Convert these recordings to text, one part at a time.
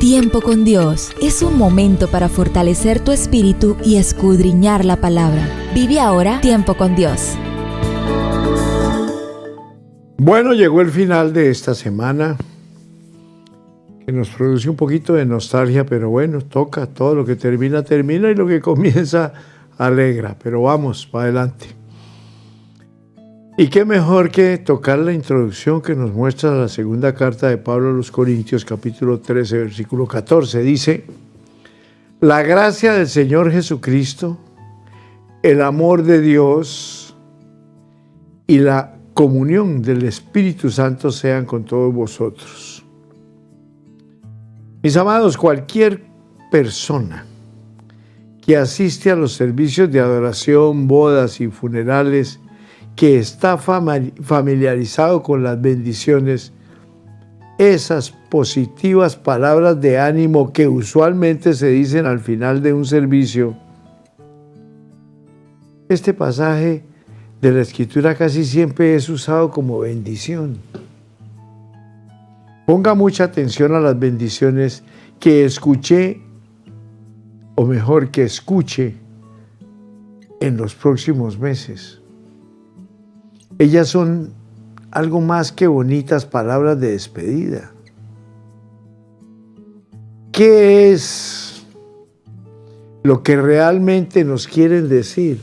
Tiempo con Dios es un momento para fortalecer tu espíritu y escudriñar la palabra. Vive ahora Tiempo con Dios. Bueno, llegó el final de esta semana, que nos produce un poquito de nostalgia, pero bueno, toca, todo lo que termina, termina, y lo que comienza, alegra, pero vamos, para adelante. Y qué mejor que tocar la introducción que nos muestra la segunda carta de Pablo a los Corintios, capítulo 13, versículo 14. Dice: la gracia del Señor Jesucristo, el amor de Dios y la comunión del Espíritu Santo sean con todos vosotros. Mis amados, cualquier persona que asiste a los servicios de adoración, bodas y funerales, que está familiarizado con las bendiciones, esas positivas palabras de ánimo que usualmente se dicen al final de un servicio, este pasaje de la Escritura casi siempre es usado como bendición. Ponga mucha atención a las bendiciones que escuché, o mejor, que escuche en los próximos meses. Ellas son algo más que bonitas palabras de despedida. ¿Qué es lo que realmente nos quieren decir?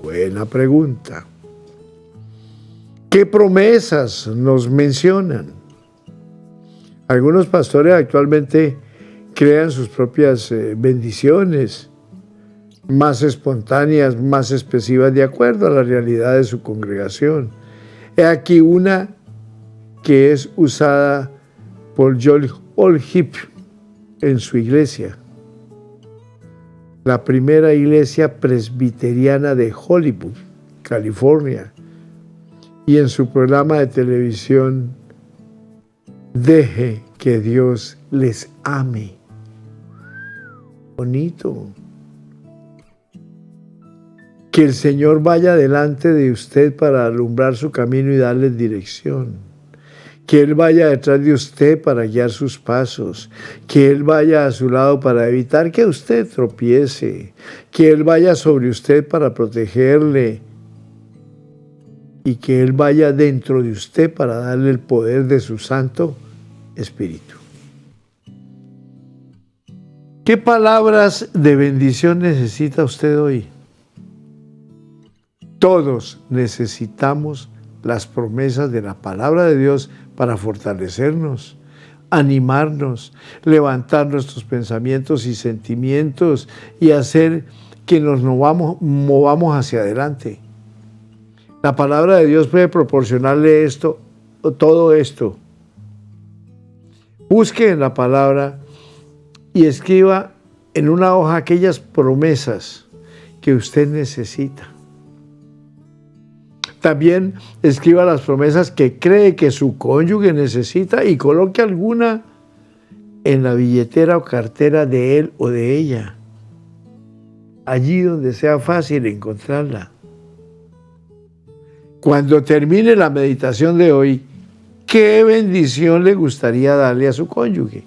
Buena pregunta. ¿Qué promesas nos mencionan? Algunos pastores actualmente crean sus propias bendiciones, más espontáneas, más expresivas, de acuerdo a la realidad de su congregación. He aquí una que es usada por Joel Olheep en su iglesia, la primera iglesia presbiteriana de Hollywood, California, y en su programa de televisión Deje que Dios les ame. Bonito. Que el Señor vaya delante de usted para alumbrar su camino y darle dirección. Que Él vaya detrás de usted para guiar sus pasos. Que Él vaya a su lado para evitar que usted tropiece. Que Él vaya sobre usted para protegerle. Y que Él vaya dentro de usted para darle el poder de su Santo Espíritu. ¿Qué palabras de bendición necesita usted hoy? Todos necesitamos las promesas de la palabra de Dios para fortalecernos, animarnos, levantar nuestros pensamientos y sentimientos y hacer que nos movamos hacia adelante. La palabra de Dios puede proporcionarle todo esto. Busque en la palabra y escriba en una hoja aquellas promesas que usted necesita. También escriba las promesas que cree que su cónyuge necesita y coloque alguna en la billetera o cartera de él o de ella, allí donde sea fácil encontrarla. Cuando termine la meditación de hoy, ¿qué bendición le gustaría darle a su cónyuge?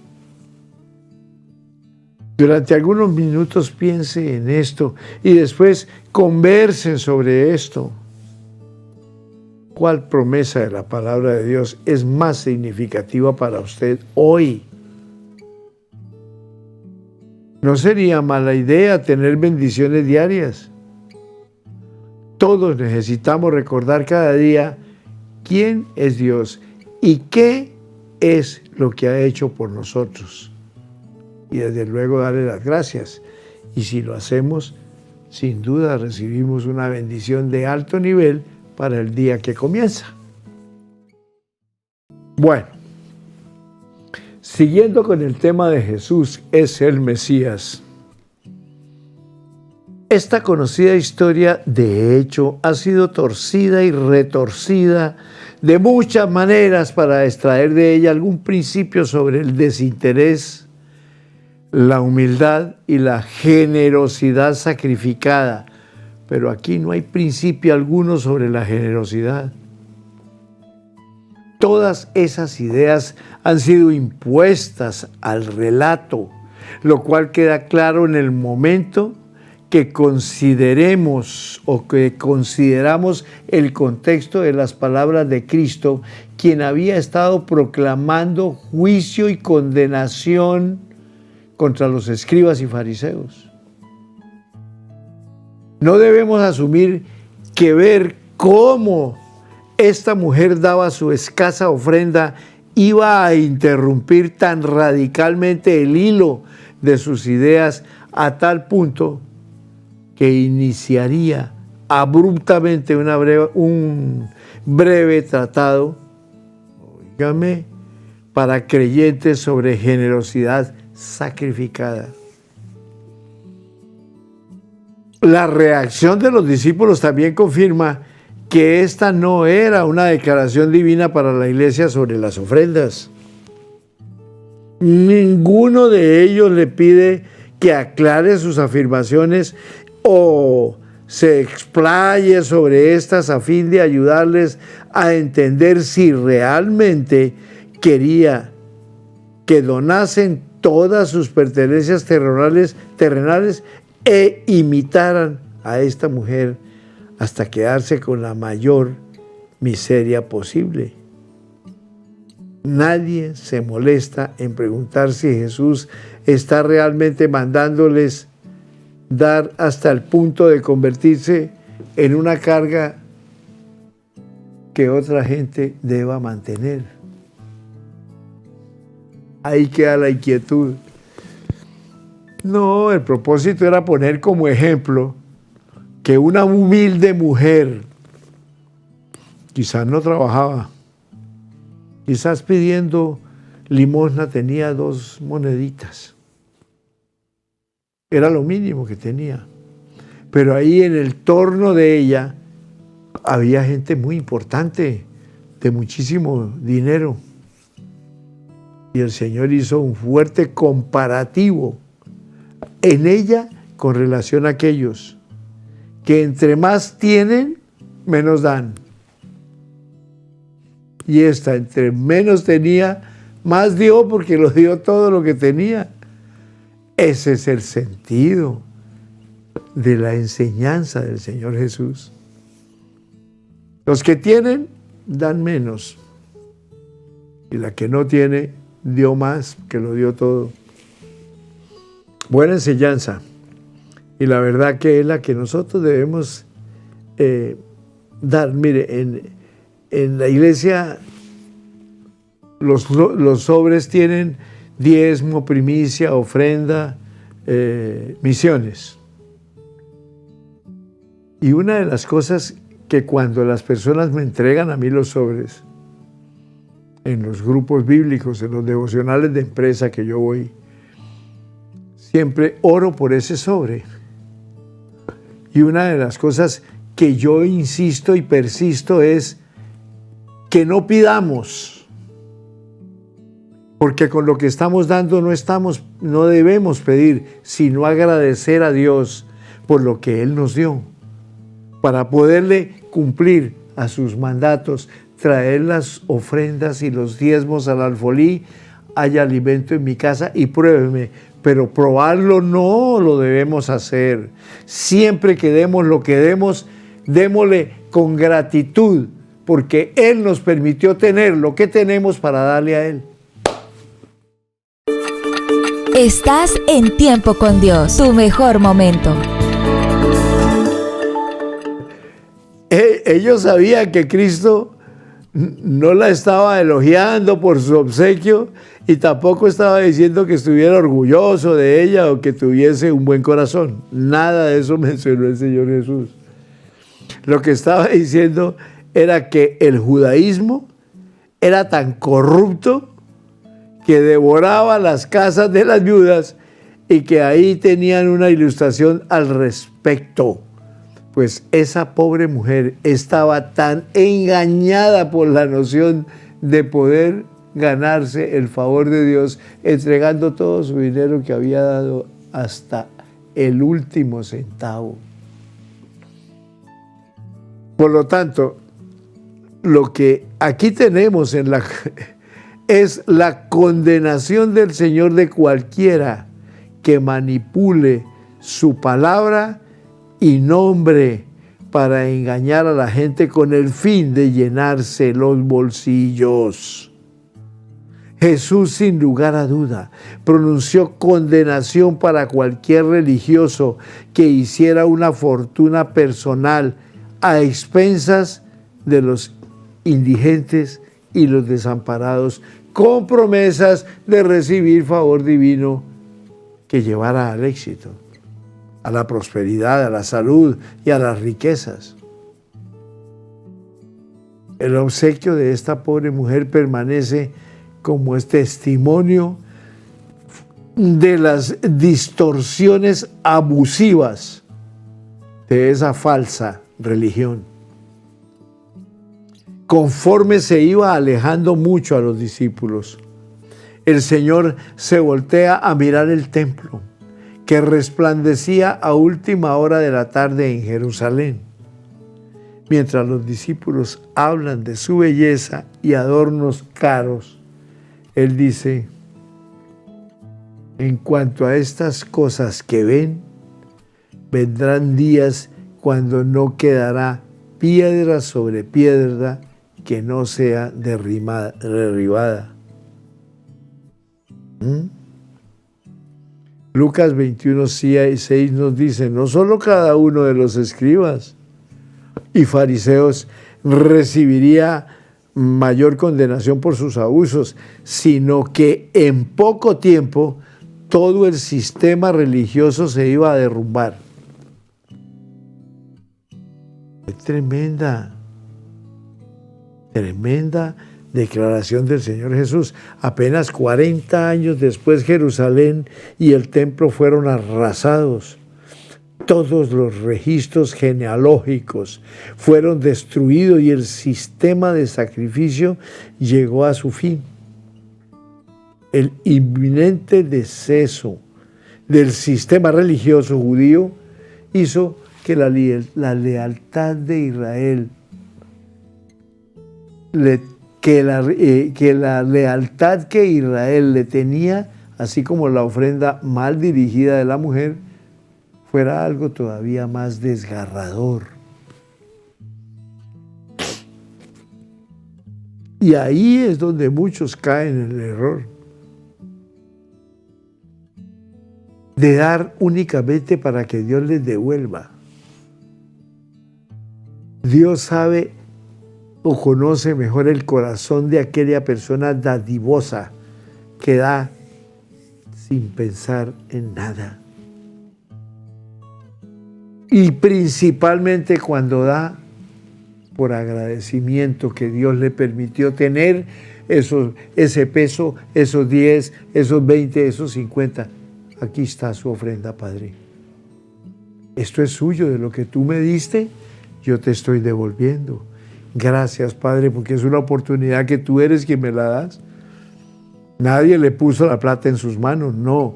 Durante algunos minutos piense en esto y después conversen sobre esto. ¿Cuál promesa de la palabra de Dios es más significativa para usted hoy? No sería mala idea tener bendiciones diarias. Todos necesitamos recordar cada día quién es Dios y qué es lo que ha hecho por nosotros. Y desde luego darle las gracias. Y si lo hacemos, sin duda recibimos una bendición de alto nivel para el día que comienza. Bueno, siguiendo con el tema de Jesús es el Mesías. Esta conocida historia, de hecho, ha sido torcida y retorcida de muchas maneras para extraer de ella algún principio sobre el desinterés, la humildad y la generosidad sacrificada. Pero aquí no hay principio alguno sobre la generosidad. Todas esas ideas han sido impuestas al relato, lo cual queda claro en el momento que consideremos o que consideramos el contexto de las palabras de Cristo, quien había estado proclamando juicio y condenación contra los escribas y fariseos. No debemos asumir que ver cómo esta mujer daba su escasa ofrenda iba a interrumpir tan radicalmente el hilo de sus ideas a tal punto que iniciaría abruptamente un breve tratado, óigame, para creyentes sobre generosidad sacrificada. La reacción de los discípulos también confirma que esta no era una declaración divina para la iglesia sobre las ofrendas. Ninguno de ellos le pide que aclare sus afirmaciones o se explaye sobre estas a fin de ayudarles a entender si realmente quería que donasen todas sus pertenencias terrenales e imitaran a esta mujer hasta quedarse con la mayor miseria posible. Nadie se molesta en preguntar si Jesús está realmente mandándoles dar hasta el punto de convertirse en una carga que otra gente deba mantener. Ahí queda la inquietud. No, el propósito era poner como ejemplo que una humilde mujer, quizás no trabajaba, quizás pidiendo limosna tenía 2 moneditas. Era lo mínimo que tenía. Pero ahí en el torno de ella había gente muy importante, de muchísimo dinero. Y el Señor hizo un fuerte comparativo en ella con relación a aquellos que entre más tienen, menos dan. Y esta, entre menos tenía, más dio porque lo dio todo lo que tenía. Ese es el sentido de la enseñanza del Señor Jesús. Los que tienen, dan menos. Y la que no tiene, dio más, que lo dio todo. Buena enseñanza. Y la verdad que es la que nosotros debemos dar. Mire, en la iglesia los sobres tienen diezmo, primicia, ofrenda, misiones. Y una de las cosas que cuando las personas me entregan a mí los sobres, en los grupos bíblicos, en los devocionales de empresa que yo voy, siempre oro por ese sobre. Y una de las cosas que yo insisto y persisto es que no pidamos, porque con lo que estamos dando no debemos pedir, sino agradecer a Dios por lo que Él nos dio, para poderle cumplir a sus mandatos, traer las ofrendas y los diezmos al alfolí, hay alimento en mi casa y pruébeme. Pero probarlo no lo debemos hacer. Siempre que demos lo que demos, démosle con gratitud, porque Él nos permitió tener lo que tenemos para darle a Él. Estás en Tiempo con Dios, tu mejor momento. Ellos sabían que Cristo no la estaba elogiando por su obsequio y tampoco estaba diciendo que estuviera orgulloso de ella o que tuviese un buen corazón. Nada de eso mencionó el Señor Jesús. Lo que estaba diciendo era que el judaísmo era tan corrupto que devoraba las casas de las viudas y que ahí tenían una ilustración al respecto. Pues esa pobre mujer estaba tan engañada por la noción de poder ganarse el favor de Dios, entregando todo su dinero que había dado hasta el último centavo. Por lo tanto, lo que aquí tenemos es la condenación del Señor de cualquiera que manipule su palabra y nombre para engañar a la gente con el fin de llenarse los bolsillos. Jesús, sin lugar a duda, pronunció condenación para cualquier religioso que hiciera una fortuna personal a expensas de los indigentes y los desamparados, con promesas de recibir favor divino que llevara al éxito, a la prosperidad, a la salud y a las riquezas. El obsequio de esta pobre mujer permanece como testimonio de las distorsiones abusivas de esa falsa religión. Conforme se iba alejando mucho a los discípulos, el Señor se voltea a mirar el templo, que resplandecía a última hora de la tarde en Jerusalén. Mientras los discípulos hablan de su belleza y adornos caros, Él dice: en cuanto a estas cosas que ven, vendrán días cuando no quedará piedra sobre piedra que no sea derribada. Lucas 21:6 nos dice: no solo cada uno de los escribas y fariseos recibiría mayor condenación por sus abusos, sino que en poco tiempo todo el sistema religioso se iba a derrumbar. Es tremenda declaración del Señor Jesús. Apenas 40 años después, Jerusalén y el templo fueron arrasados. Todos los registros genealógicos fueron destruidos y el sistema de sacrificio llegó a su fin. El inminente deceso del sistema religioso judío hizo que la lealtad de Israel, que la lealtad que Israel le tenía, así como la ofrenda mal dirigida de la mujer, fuera algo todavía más desgarrador. Y ahí es donde muchos caen en el error de dar únicamente para que Dios les devuelva. Dios sabe o conoce mejor el corazón de aquella persona dadivosa que da sin pensar en nada. Y principalmente cuando da por agradecimiento que Dios le permitió tener ese peso, esos 10, esos 20, esos 50. Aquí está su ofrenda, Padre. Esto es suyo, de lo que tú me diste, yo te estoy devolviendo. Gracias, Padre, porque es una oportunidad que tú eres quien me la das. Nadie le puso la plata en sus manos, no.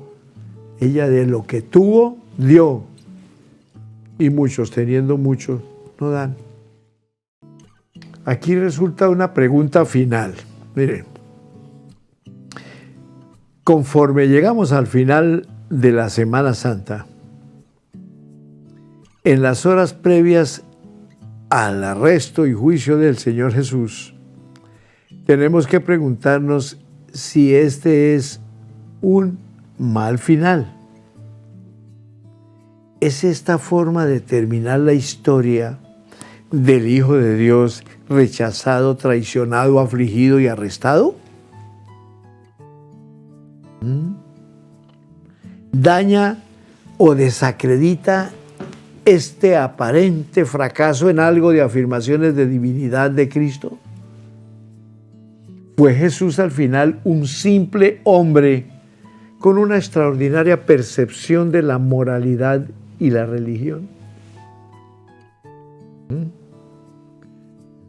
Ella de lo que tuvo, dio. Y muchos, teniendo mucho, no dan. Aquí resulta una pregunta final. Miren, conforme llegamos al final de la Semana Santa, en las horas previas al arresto y juicio del Señor Jesús, tenemos que preguntarnos si este es un mal final. ¿Es esta forma de terminar la historia del Hijo de Dios rechazado, traicionado, afligido y arrestado? ¿Daña o desacredita este aparente fracaso en algo de afirmaciones de divinidad de Cristo? ¿Fue Jesús al final un simple hombre con una extraordinaria percepción de la moralidad y la religión?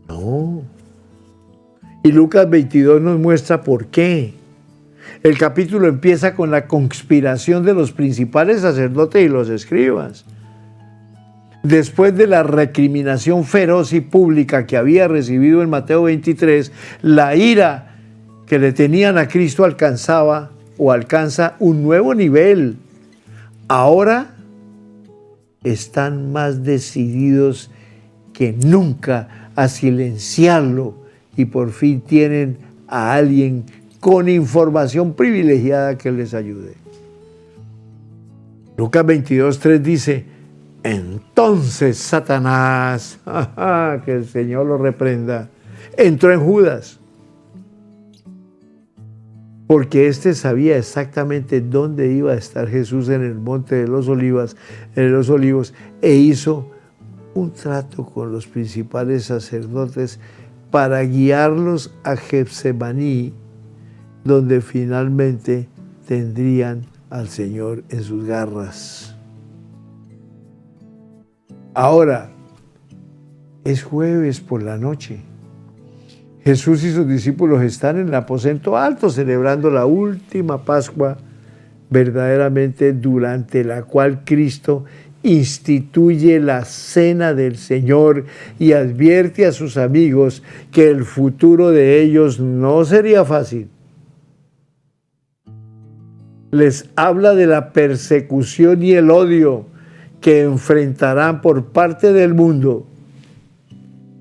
No. Y Lucas 22 nos muestra por qué. El capítulo empieza con la conspiración de los principales sacerdotes y los escribas. después de la recriminación feroz y pública que había recibido en Mateo 23, la ira que le tenían a Cristo alcanza un nuevo nivel. Ahora están más decididos que nunca a silenciarlo y por fin tienen a alguien con información privilegiada que les ayude. Lucas 22:3 dice: entonces Satanás, que el Señor lo reprenda, entró en Judas, porque éste sabía exactamente dónde iba a estar Jesús en el monte de los Olivos, e hizo un trato con los principales sacerdotes para guiarlos a Getsemaní, donde finalmente tendrían al Señor en sus garras. Ahora, es jueves por la noche. Jesús y sus discípulos están en el aposento alto celebrando la última Pascua, verdaderamente durante la cual Cristo instituye la cena del Señor y advierte a sus amigos que el futuro de ellos no sería fácil. Les habla de la persecución y el odio que enfrentarán por parte del mundo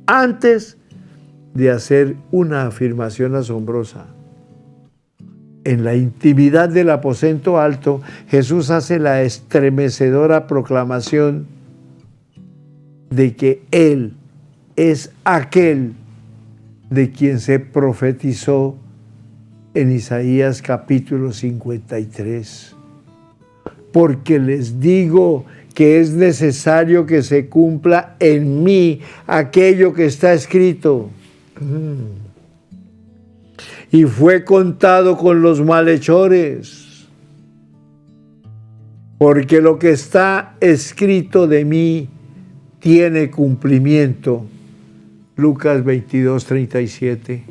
antes de hacer una afirmación asombrosa. En la intimidad del aposento alto, Jesús hace la estremecedora proclamación de que Él es aquel de quien se profetizó en Isaías capítulo 53. Porque les digo que es necesario que se cumpla en mí aquello que está escrito. Y fue contado con los malhechores, porque lo que está escrito de mí tiene cumplimiento. Lucas 22:37.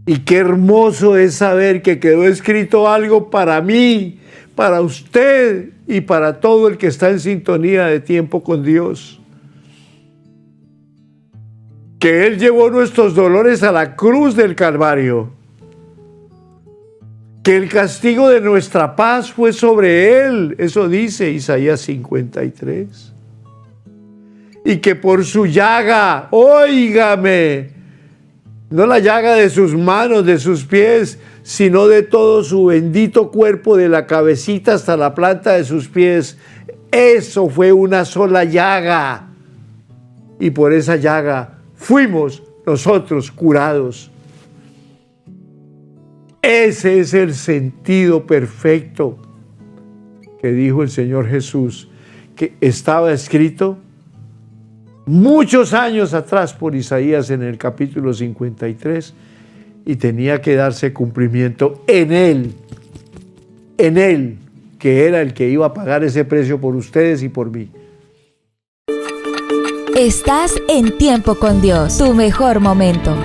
Y qué hermoso es saber que quedó escrito algo para mí, para usted y para todo el que está en sintonía de tiempo con Dios. Que Él llevó nuestros dolores a la cruz del Calvario. Que el castigo de nuestra paz fue sobre Él. Eso dice Isaías 53. Y que por su llaga, óigame, no la llaga de sus manos, de sus pies, sino de todo su bendito cuerpo, de la cabecita hasta la planta de sus pies. Eso fue una sola llaga. Y por esa llaga fuimos nosotros curados. Ese es el sentido perfecto que dijo el Señor Jesús, que estaba escrito muchos años atrás por Isaías en el capítulo 53 y tenía que darse cumplimiento en Él, que era el que iba a pagar ese precio por ustedes y por mí. Estás en Tiempo con Dios, tu mejor momento.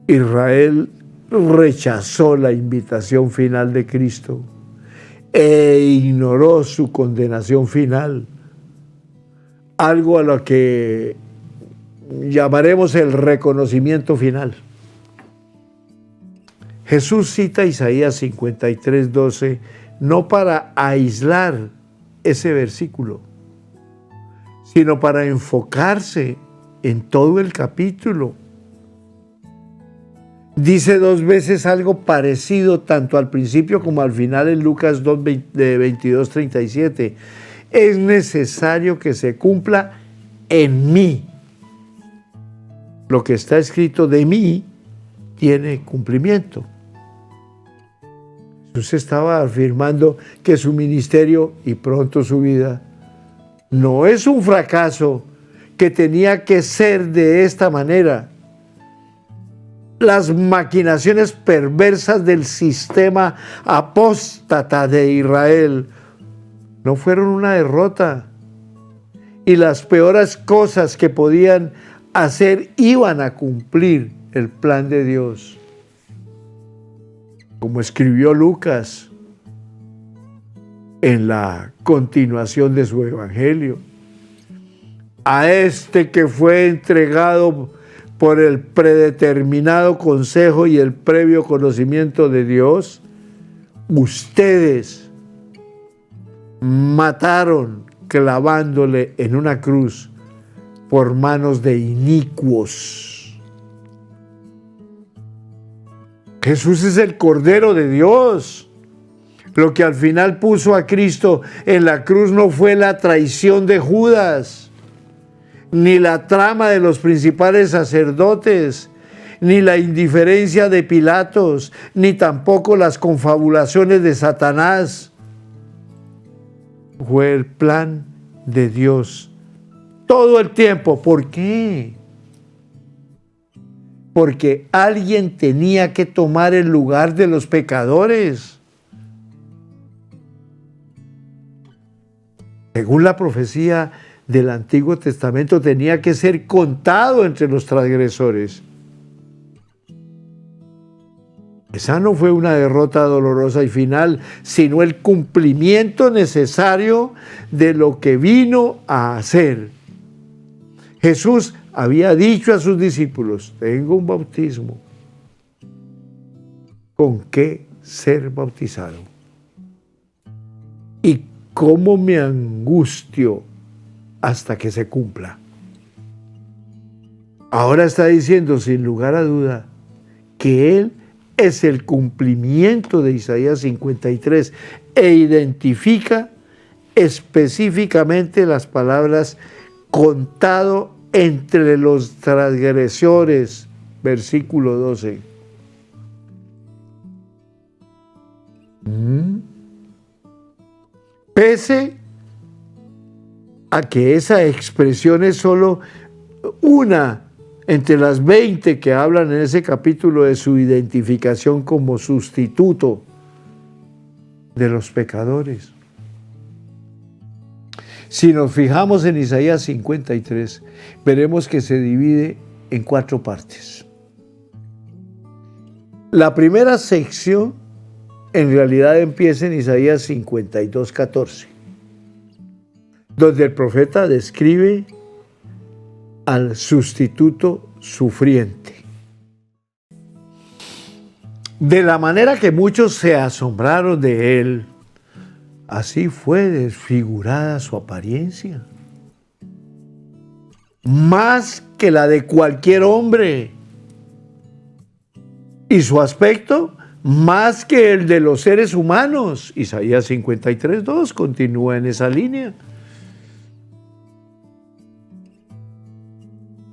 Israel rechazó la invitación final de Cristo e ignoró su condenación final, algo a lo que llamaremos el reconocimiento final. Jesús cita Isaías 53:12 no para aislar ese versículo, sino para enfocarse en todo el capítulo. Dice dos veces algo parecido tanto al principio como al final en Lucas 22:37. Es necesario que se cumpla en mí. Lo que está escrito de mí tiene cumplimiento. Jesús estaba afirmando que su ministerio y pronto su vida no es un fracaso, que tenía que ser de esta manera. Las maquinaciones perversas del sistema apóstata de Israel no fueron una derrota, y las peores cosas que podían hacer iban a cumplir el plan de Dios. Como escribió Lucas, en la continuación de su evangelio. A este que fue entregado por el predeterminado consejo y el previo conocimiento de Dios, ustedes mataron clavándole en una cruz por manos de inicuos. Jesús es el Cordero de Dios. Lo que al final puso a Cristo en la cruz no fue la traición de Judas, ni la trama de los principales sacerdotes, ni la indiferencia de Pilatos, ni tampoco las confabulaciones de Satanás. Fue el plan de Dios todo el tiempo. ¿Por qué? Porque alguien tenía que tomar el lugar de los pecadores. Según la profecía del Antiguo Testamento, tenía que ser contado entre los transgresores. Esa no fue una derrota dolorosa y final, sino el cumplimiento necesario de lo que vino a hacer. Jesús había dicho a sus discípulos: tengo un bautismo con que ser bautizado. Y cómo me angustio hasta que se cumpla. Ahora está diciendo sin lugar a duda que Él es el cumplimiento de Isaías 53 e identifica específicamente las palabras contado entre los transgresores, versículo 12. Pese a que esa expresión es solo una entre las 20 que hablan en ese capítulo de su identificación como sustituto de los pecadores. Si nos fijamos en Isaías 53, veremos que se divide en 4 partes. La primera sección en realidad empieza en Isaías 52:14, donde el profeta describe al sustituto sufriente. De la manera que muchos se asombraron de él, así fue desfigurada su apariencia, más que la de cualquier hombre, y su aspecto más que el de los seres humanos. Isaías 53:2 continúa en esa línea.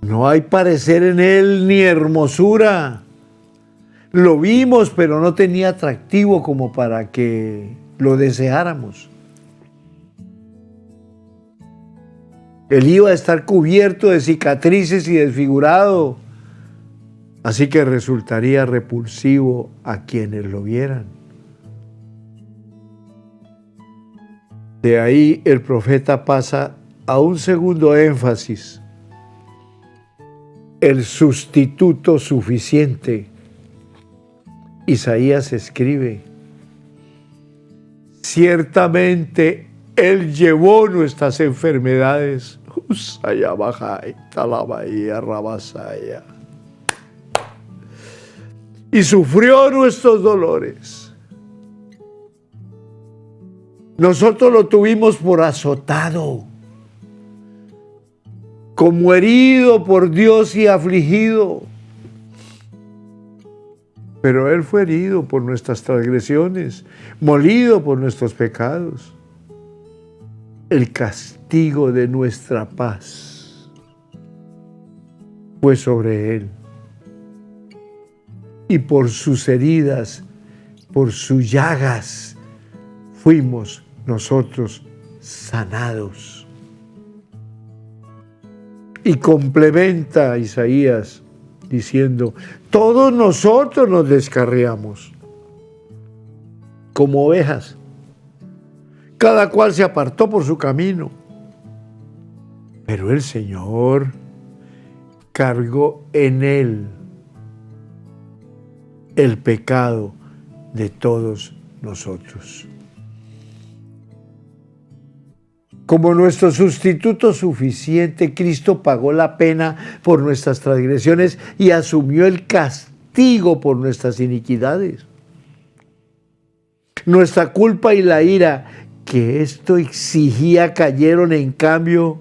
No hay parecer en él ni hermosura. Lo vimos, pero no tenía atractivo como para que lo deseáramos. Él iba a estar cubierto de cicatrices y desfigurado, así que resultaría repulsivo a quienes lo vieran. De ahí el profeta pasa a un segundo énfasis: el sustituto suficiente. Isaías escribe: ciertamente Él llevó nuestras enfermedades. Y sufrió nuestros dolores. Nosotros lo tuvimos por azotado, como herido por Dios y afligido. Pero Él fue herido por nuestras transgresiones, molido por nuestros pecados. El castigo de nuestra paz fue sobre Él. Y por sus heridas, por sus llagas, fuimos nosotros sanados. Y complementa Isaías diciendo: todos nosotros nos descarriamos como ovejas, cada cual se apartó por su camino, pero el Señor cargó en Él el pecado de todos nosotros. Como nuestro sustituto suficiente, Cristo pagó la pena por nuestras transgresiones y asumió el castigo por nuestras iniquidades. Nuestra culpa y la ira que esto exigía cayeron en cambio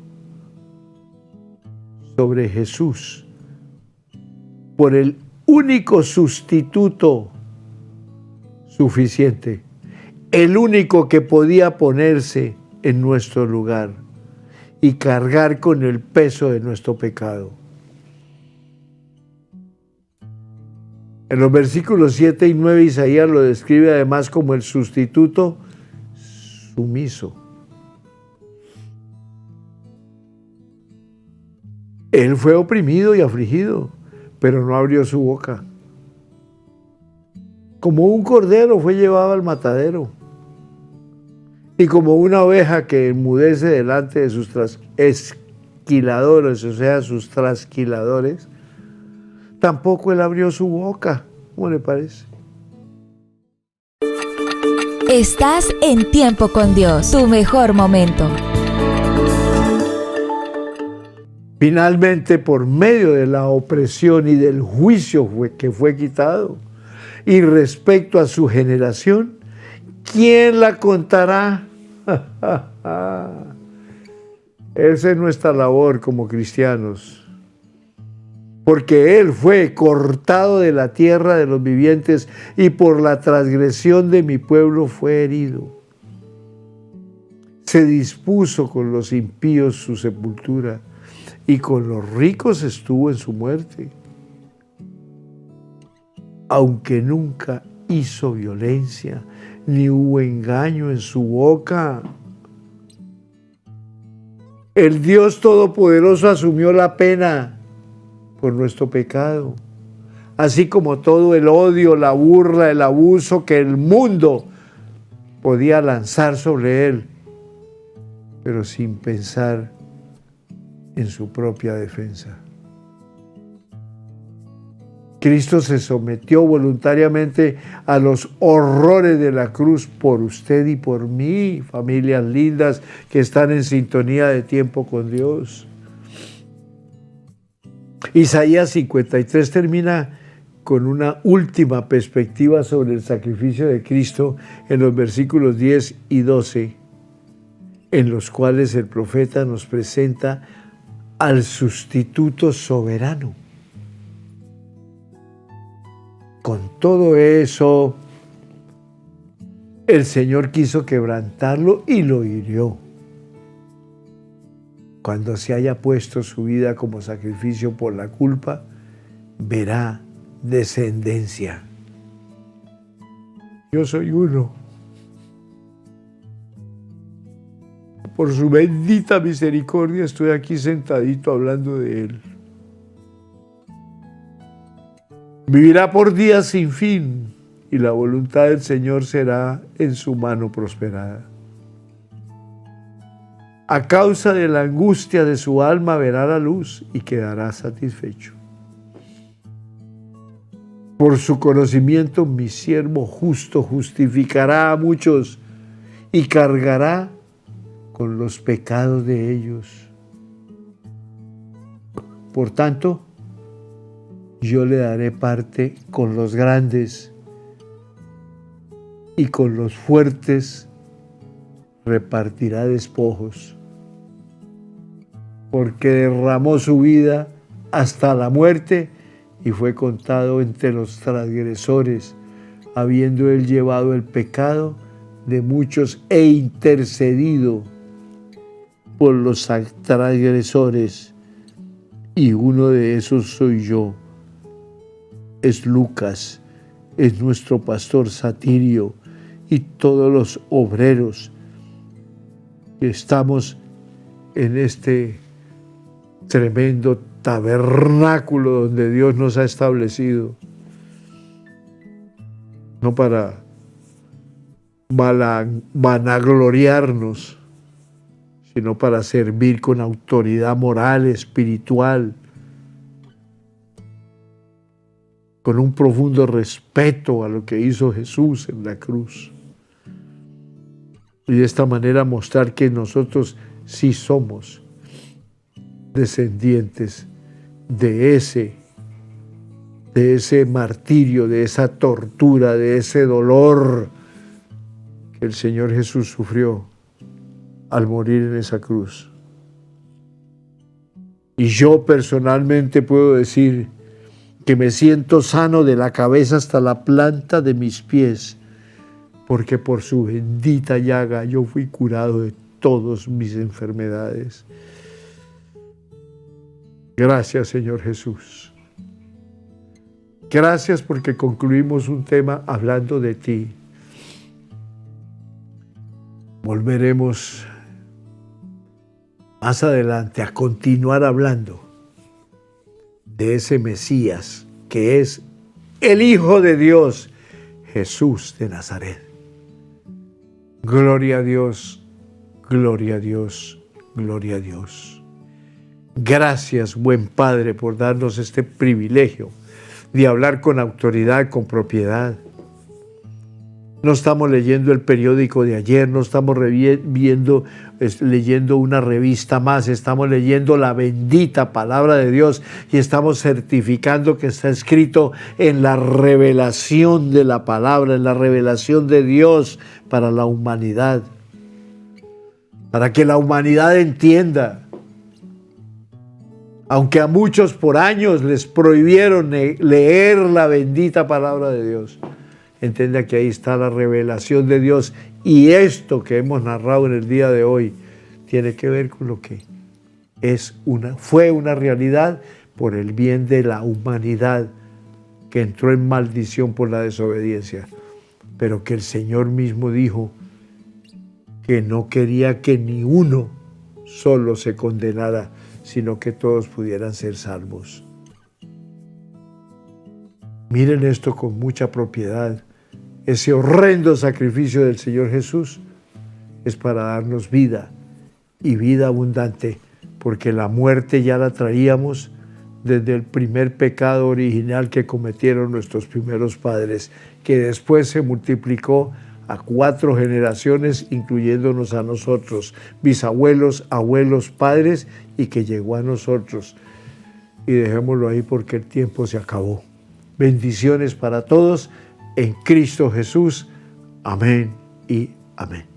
sobre Jesús por el único sustituto suficiente, el único que podía ponerse en nuestro lugar y cargar con el peso de nuestro pecado. En los versículos 7 y 9 Isaías lo describe además como el sustituto sumiso. Él fue oprimido y afligido, pero no abrió su boca. Como un cordero fue llevado al matadero, y como una oveja que enmudece delante de sus esquiladores, o sea, sus trasquiladores, tampoco él abrió su boca. ¿Cómo le parece? Estás en Tiempo con Dios, tu mejor momento. Finalmente, por medio de la opresión y del juicio que fue quitado, y respecto a su generación, ¿quién la contará? Esa es nuestra labor como cristianos. Porque Él fue cortado de la tierra de los vivientes y por la transgresión de mi pueblo fue herido. Se dispuso con los impíos su sepultura y con los ricos estuvo en su muerte. Aunque nunca hizo violencia, ni hubo engaño en su boca. El Dios Todopoderoso asumió la pena por nuestro pecado, así como todo el odio, la burla, el abuso que el mundo podía lanzar sobre Él, pero sin pensar en su propia defensa. Cristo se sometió voluntariamente a los horrores de la cruz por usted y por mí, familias lindas que están en sintonía de Tiempo con Dios. Isaías 53 termina con una última perspectiva sobre el sacrificio de Cristo en los versículos 10 y 12, en los cuales el profeta nos presenta al sustituto soberano. Con todo eso, el Señor quiso quebrantarlo y lo hirió. Cuando se haya puesto su vida como sacrificio por la culpa, verá descendencia. Yo soy uno. Por su bendita misericordia estoy aquí sentadito hablando de Él. Vivirá por días sin fin y la voluntad del Señor será en su mano prosperada. A causa de la angustia de su alma verá la luz y quedará satisfecho. Por su conocimiento mi siervo justo justificará a muchos y cargará con los pecados de ellos. Por tanto, yo le daré parte con los grandes y con los fuertes repartirá despojos, porque derramó su vida hasta la muerte y fue contado entre los transgresores, habiendo él llevado el pecado de muchos e intercedido por los transgresores, y uno de esos soy yo. Es Lucas, es nuestro pastor Satirio y todos los obreros que estamos en este tremendo tabernáculo donde Dios nos ha establecido, no para vanagloriarnos, sino para servir con autoridad moral, espiritual, con un profundo respeto a lo que hizo Jesús en la cruz. Y de esta manera mostrar que nosotros sí somos descendientes de ese martirio, de esa tortura, de ese dolor que el Señor Jesús sufrió al morir en esa cruz. Y yo personalmente puedo decir que me siento sano de la cabeza hasta la planta de mis pies, porque por su bendita llaga yo fui curado de todas mis enfermedades. Gracias, Señor Jesús. Gracias porque concluimos un tema hablando de ti. Volveremos más adelante a continuar hablando de ese Mesías que es el Hijo de Dios, Jesús de Nazaret. Gloria a Dios, gloria a Dios, gloria a Dios. Gracias, buen Padre, por darnos este privilegio de hablar con autoridad, con propiedad. No estamos leyendo el periódico de ayer, no estamos leyendo una revista más, estamos leyendo la bendita palabra de Dios y estamos certificando que está escrito en la revelación de la palabra, en la revelación de Dios para la humanidad, para que la humanidad entienda. Aunque a muchos por años les prohibieron leer la bendita palabra de Dios, entienda que ahí está la revelación de Dios, y esto que hemos narrado en el día de hoy tiene que ver con lo que fue una realidad por el bien de la humanidad que entró en maldición por la desobediencia, pero que el Señor mismo dijo que no quería que ni uno solo se condenara, sino que todos pudieran ser salvos. Miren esto con mucha propiedad. Ese horrendo sacrificio del Señor Jesús es para darnos vida y vida abundante, porque la muerte ya la traíamos desde el primer pecado original que cometieron nuestros primeros padres, que después se multiplicó a 4 generaciones, incluyéndonos a nosotros, bisabuelos, abuelos, padres, y que llegó a nosotros. Y dejémoslo ahí porque el tiempo se acabó. Bendiciones para todos en Cristo Jesús. Amén y amén.